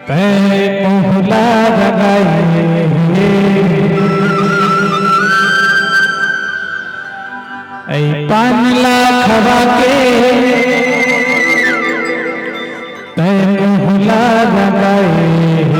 पहला लगाइए पान लाख के पहला लगाइए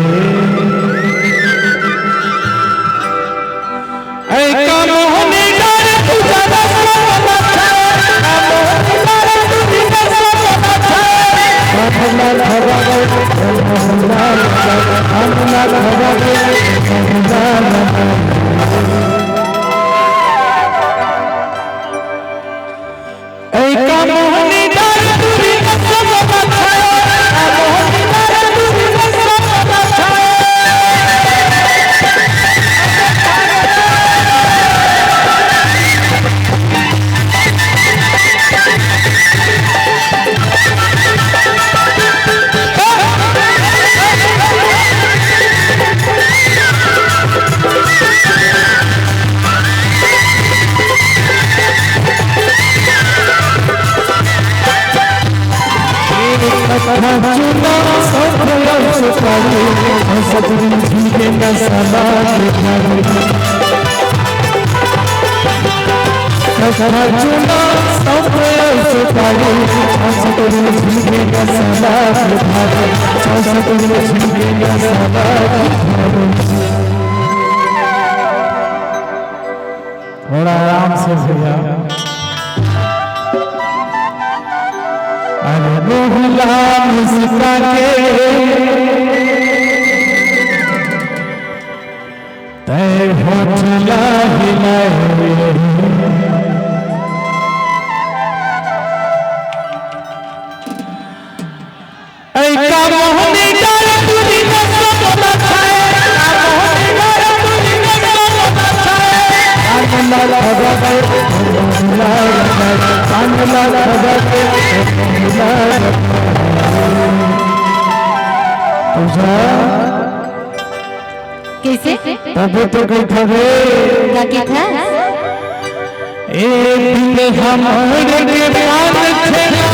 थोड़ा आराम से भैया अरे मोहला मुस्का के तय होठला हिलाए ऐका मोहनी डाल तुझी नसों को बचाए मोहनी डाल तुझी नसों को बचाए कानला लगा के कानला लगा के कैसे तब तो कहता है क्या था ए दिल हमारे के प्यार थे